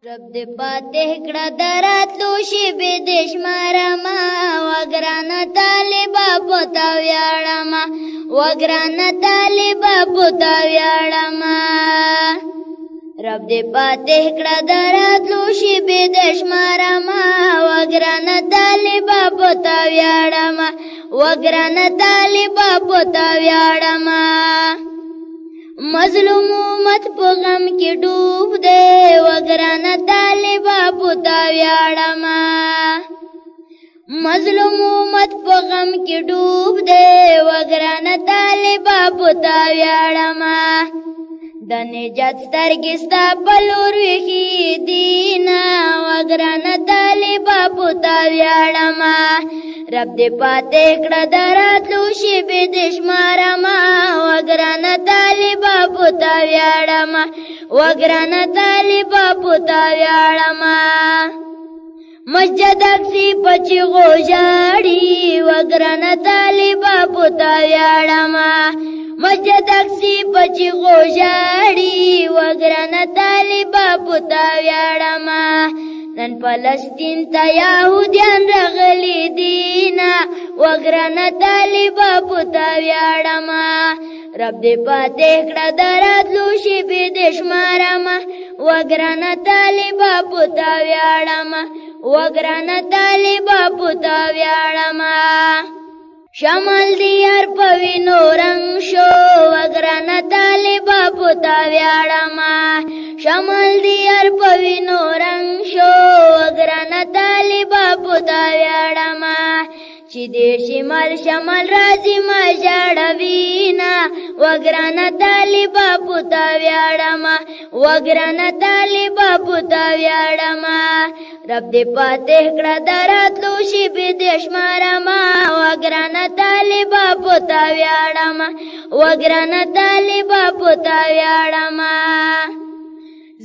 رب دې پاتې کړه دراتلو شیبې د شمارما وګرانه طالبه په تا ویاړما وګرانه طالبه په تا ویاړما رب دې پاتې کړه دراتلو شیبې د شمارما وګرانه طالبه په تا ویاړما وګرانه طالبه په تا ویاړما مظلوم امت په غم کې ډوب دے وګرانه طالبه په تا ویاړما مظلوم امت په غم کې ډوب دے وګرانه طالبه په تا ویاړما د نجات سترګې ستا په لور ویښې دینه وګرانه طالبه په تا ویاړما رب دې پاتې کړه دراتلو شیبې د شمارما وګرانه طالبه په تا ویاړما وګرانه طالبه په تا ویاړما مسجد اقصی په چیغو ژاړي وګرانه طالبه په تا ویاړما مسجد اقصی په چیغو ژاړي وګرانه طالبه په تا ویاړما نن فلسطین ته یهودیان راغلي دینه وګرانه طالبه په تا ویاړما رب دې پاتې کړه دراتلو شیبې د شمارما وګرانه طالبه په تا ویاړما وګرانه طالبه په تا ویاړما شمال دی هر په وینو رنګ شو وګرانه طالبه په تا ویاړما شمال دی هر په وینو رنګ شو وګرانه طالبه په تا ویاړما چې دې شمال راځي ما ژړوینا وګرانه طالبه په تا ویاړما وګرانه طالبه په تا ویاړما رب دې پاتې کړه دراتلو شیبې د شمارما وګرانه طالبه په تا ویاړما وګرانه طالبه په تا ویاړما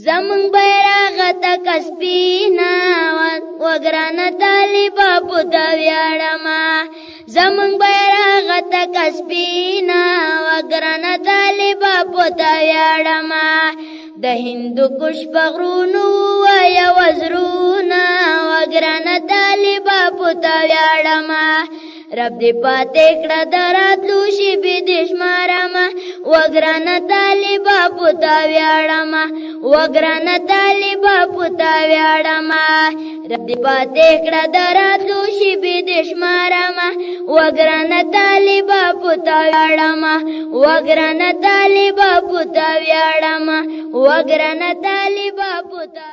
زمونږ بیرغ تک سپینا وګرانه طالبه په تا ویاړما زمونږ بیرغ تک سپینا وګرانه طالبه په تا ویاړما د هندو کوش په غرونو ویا وزرونه وګرانه طالبه په تا ویاړما رب دې پاتې کړه دراتلو شیبې د شمارما وګرانه طالبه په تا ویاړما وګرانه طالبه په تا ویاړما رب دې پاتې کړه دراتلو شیبې د شمارما وګرانه طالبه په تا ویاړما وګرانه طالبه په تا ویاړما وګرانه طالبه په تا